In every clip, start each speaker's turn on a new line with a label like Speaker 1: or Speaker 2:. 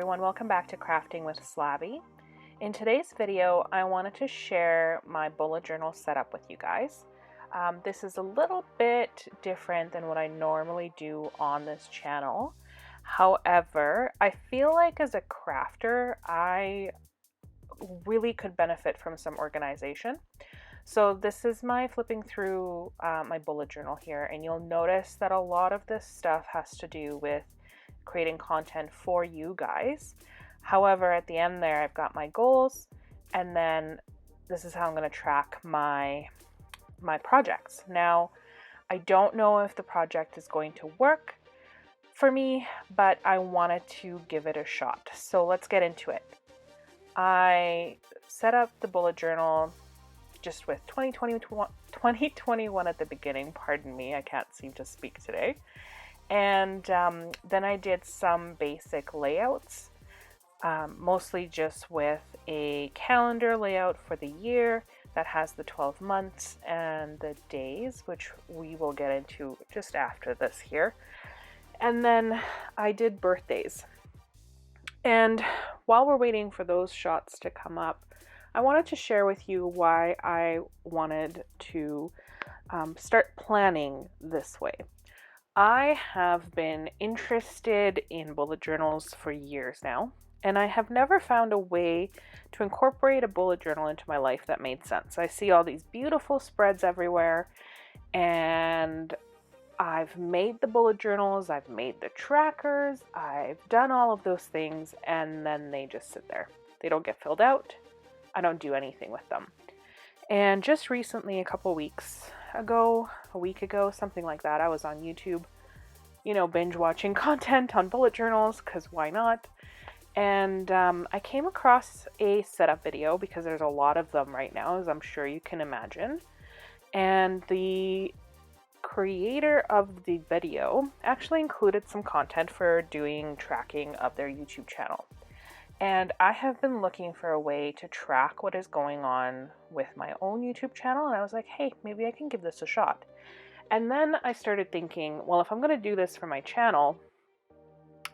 Speaker 1: Everyone, welcome back to Crafting with Slavie. In today's video, I wanted to share my bullet journal setup with you guys. This is a little bit different than what I normally do on this channel. However, I feel like as a crafter, I really could benefit from some organization. So this is my flipping through my bullet journal here, and you'll notice that a lot of this stuff has to do with creating content for you guys. However, at the end there, I've got my goals, and then this is how I'm going to track my projects. Now, I don't know if the project is going to work for me, but I wanted to give it a shot. So let's get into it. I set up the bullet journal just with 2021 at the beginning. Pardon me, I can't seem to speak today. And then I did some basic layouts, mostly just with a calendar layout for the year that has the 12 months and the days, which we will get into just after this here. And then I did birthdays. And while we're waiting for those shots to come up, I wanted to share with you why I wanted to start planning this way. I have been interested in bullet journals for years now, and I have never found a way to incorporate a bullet journal into my life that made sense. I see all these beautiful spreads everywhere, and I've made the bullet journals, I've made the trackers, I've done all of those things, and then they just sit there. They don't get filled out. I don't do anything with them. And just recently, a week ago, something like that, I was on YouTube, binge watching content on bullet journals, because why not? And I came across a setup video, because there's a lot of them right now, as I'm sure you can imagine. And the creator of the video actually included some content for doing tracking of their YouTube channel. And I have been looking for a way to track what is going on with my own YouTube channel, and I was like, hey, maybe I can give this a shot. And then I started thinking, well, if I'm going to do this for my channel,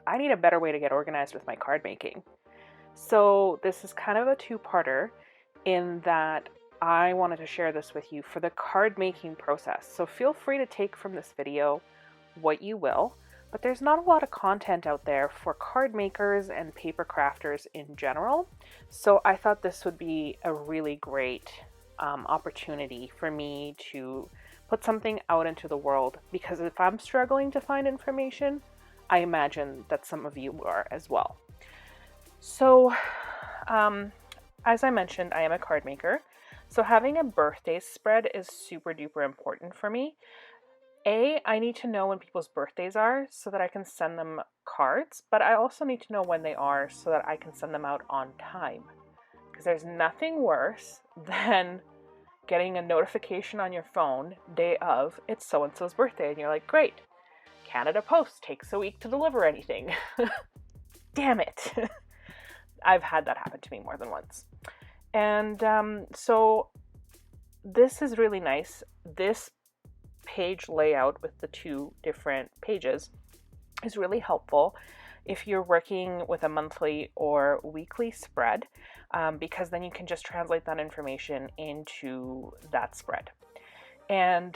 Speaker 1: I need a better way to get organized with my card making. So this is kind of a two-parter in that I wanted to share this with you for the card making process. So feel free to take from this video what you will. But there's not a lot of content out there for card makers and paper crafters in general. So I thought this would be a really great opportunity for me to put something out into the world. Because if I'm struggling to find information, I imagine that some of you are as well. So as I mentioned, I am a card maker. So having a birthday spread is super duper important for me. I need to know when people's birthdays are so that I can send them cards, but I also need to know when they are so that I can send them out on time. Because there's nothing worse than getting a notification on your phone day of, it's so-and-so's birthday, and you're like, great, Canada Post takes a week to deliver anything. Damn it. I've had that happen to me more than once. And so this is really nice. This page layout with the two different pages is really helpful if you're working with a monthly or weekly spread, because then you can just translate that information into that spread. And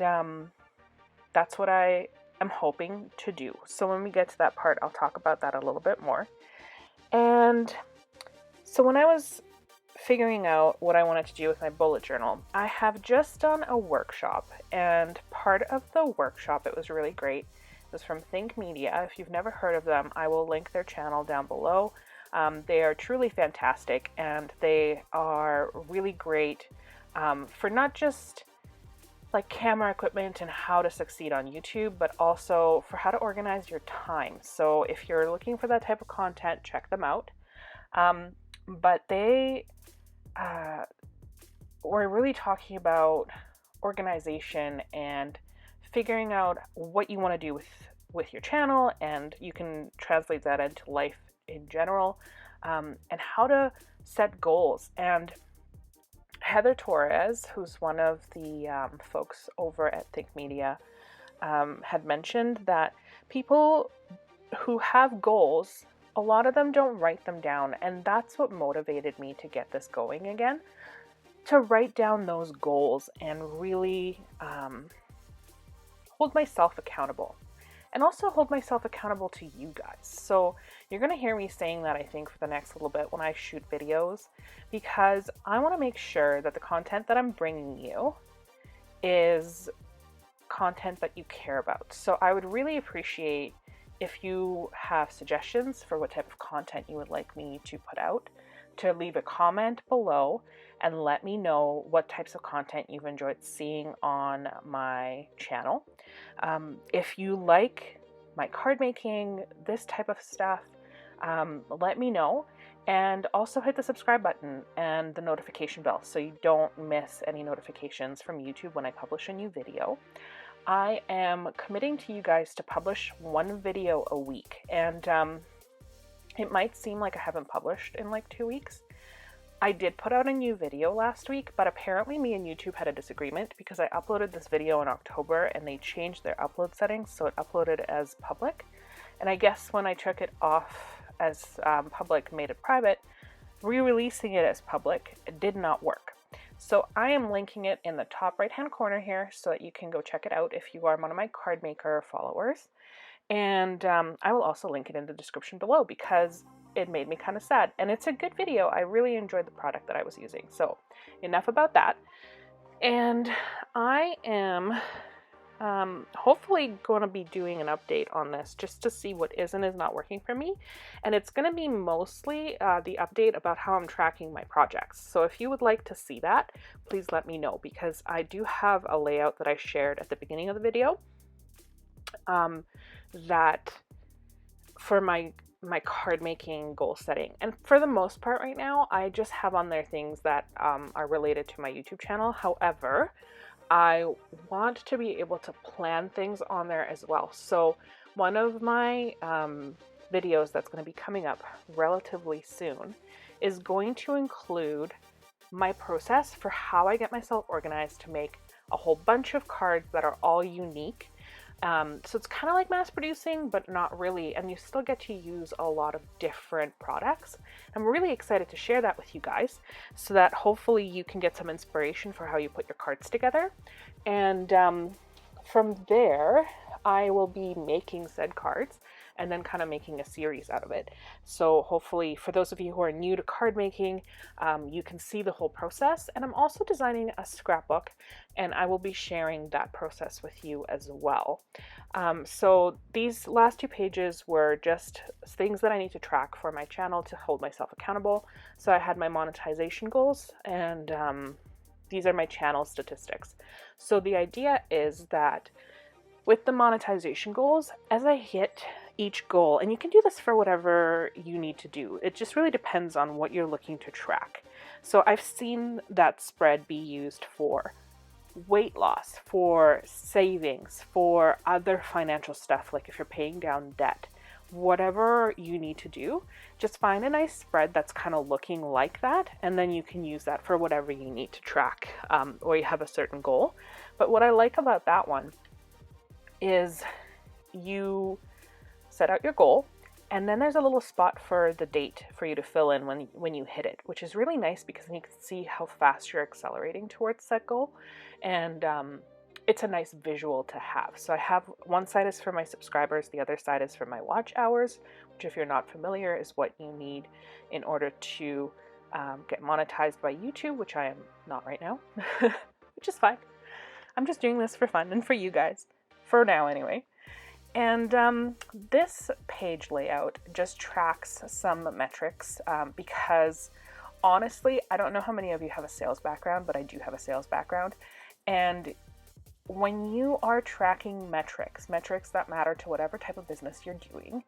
Speaker 1: that's what I am hoping to do. So when we get to that part, I'll talk about that a little bit more. And so when I was figuring out what I wanted to do with my bullet journal, I have just done a workshop, and part of the workshop, it was really great. It was from Think Media. If you've never heard of them, I will link their channel down below. They are truly fantastic, and they are really great for not just like camera equipment and how to succeed on YouTube, but also for how to organize your time. So if you're looking for that type of content, check them out. But they we're really talking about organization and figuring out what you want to do with your channel, and you can translate that into life in general, and how to set goals. And Heather Torres, who's one of the folks over at Think Media, had mentioned that people who have goals a lot of them don't write them down, and that's what motivated me to get this going again, to write down those goals and really hold myself accountable. And also hold myself accountable to you guys. So you're going to hear me saying that, I think, for the next little bit when I shoot videos, because I want to make sure that the content that I'm bringing you is content that you care about. So I would really appreciate if you have suggestions for what type of content you would like me to put out, to leave a comment below and let me know what types of content you've enjoyed seeing on my channel. If you like my card making, this type of stuff, let me know. And also hit the subscribe button and the notification bell so you don't miss any notifications from YouTube when I publish a new video. I am committing to you guys to publish one video a week, and it might seem like I haven't published in like 2 weeks. I did put out a new video last week, but apparently me and YouTube had a disagreement because I uploaded this video in October and they changed their upload settings, so it uploaded as public. And I guess when I took it off as public, made it private, re-releasing it as public, it did not work. So I am linking it in the top right hand corner here so that you can go check it out if you are one of my card maker followers. And I will also link it in the description below because it made me kind of sad. And it's a good video. I really enjoyed the product that I was using. So enough about that. And I am hopefully going to be doing an update on this just to see what is and is not working for me. And it's going to be mostly the update about how I'm tracking my projects. So if you would like to see that, please let me know, because I do have a layout that I shared at the beginning of the video that for my card making goal setting. And for the most part right now, I just have on there things that are related to my YouTube channel. However, I want to be able to plan things on there as well. So one of my videos that's going to be coming up relatively soon is going to include my process for how I get myself organized to make a whole bunch of cards that are all unique. So it's kind of like mass producing, but not really, and you still get to use a lot of different products. I'm really excited to share that with you guys so that hopefully you can get some inspiration for how you put your cards together. And from there, I will be making said cards and then kind of making a series out of it. So hopefully for those of you who are new to card making, you can see the whole process. And I'm also designing a scrapbook, and I will be sharing that process with you as well. So these last 2 pages were just things that I need to track for my channel to hold myself accountable. So I had my monetization goals, and these are my channel statistics. So the idea is that with the monetization goals, as I hit each goal, and you can do this for whatever you need to do, it just really depends on what you're looking to track. So I've seen that spread be used for weight loss, for savings, for other financial stuff, like if you're paying down debt, whatever you need to do, just find a nice spread that's kind of looking like that, and then you can use that for whatever you need to track, or you have a certain goal. But what I like about that one is you set out your goal, and then there's a little spot for the date for you to fill in when you hit it, which is really nice because then you can see how fast you're accelerating towards that goal. And it's a nice visual to have. So I have one side is for my subscribers, the other side is for my watch hours, which, if you're not familiar, is what you need in order to get monetized by YouTube, which I am not right now, which is fine. I'm just doing this for fun and for you guys, for now anyway. And this page layout just tracks some metrics because honestly, I don't know how many of you have a sales background, but I do have a sales background. And when you are tracking metrics that matter to whatever type of business you're doing,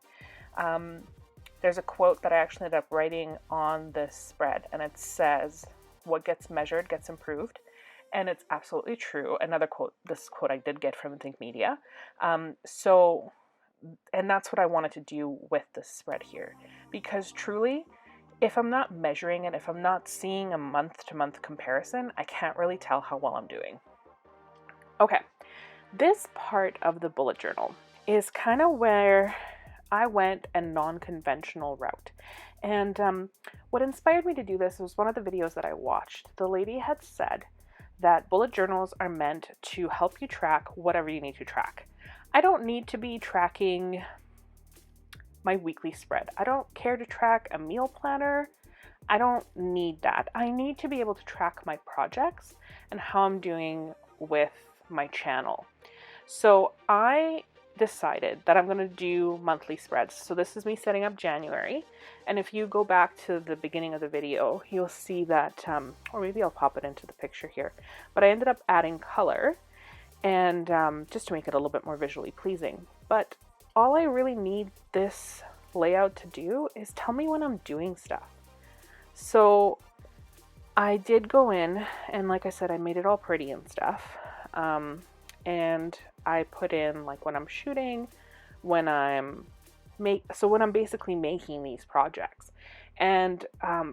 Speaker 1: there's a quote that I actually ended up writing on this spread, and it says, "What gets measured gets improved." And it's absolutely true. Another quote, this quote I did get from Think Media. And that's what I wanted to do with this spread here. Because truly, if I'm not measuring it, if I'm not seeing a month-to-month comparison, I can't really tell how well I'm doing. Okay, this part of the bullet journal is kind of where I went a non-conventional route. And what inspired me to do this was one of the videos that I watched. The lady had said that bullet journals are meant to help you track whatever you need to track. I don't need to be tracking my weekly spread. I don't care to track a meal planner. I don't need that. I need to be able to track my projects and how I'm doing with my channel. So I decided that I'm going to do monthly spreads. So this is me setting up January. And if you go back to the beginning of the video, you'll see that, or maybe I'll pop it into the picture here, but I ended up adding color and just to make it a little bit more visually pleasing. But all I really need this layout to do is tell me when I'm doing stuff. So I did go in and, like I said, I made it all pretty and stuff. And I put in like when I'm shooting, when I'm basically making these projects. And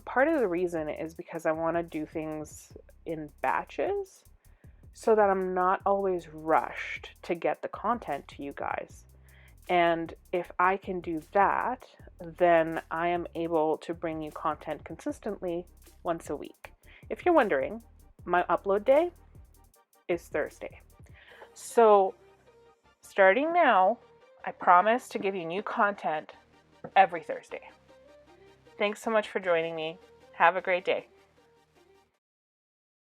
Speaker 1: part of the reason is because I want to do things in batches so that I'm not always rushed to get the content to you guys. And if I can do that, then I am able to bring you content consistently once a week. If you're wondering, my upload day is Thursday. So starting now, I promise to give you new content every Thursday. Thanks so much for joining me. Have a great day.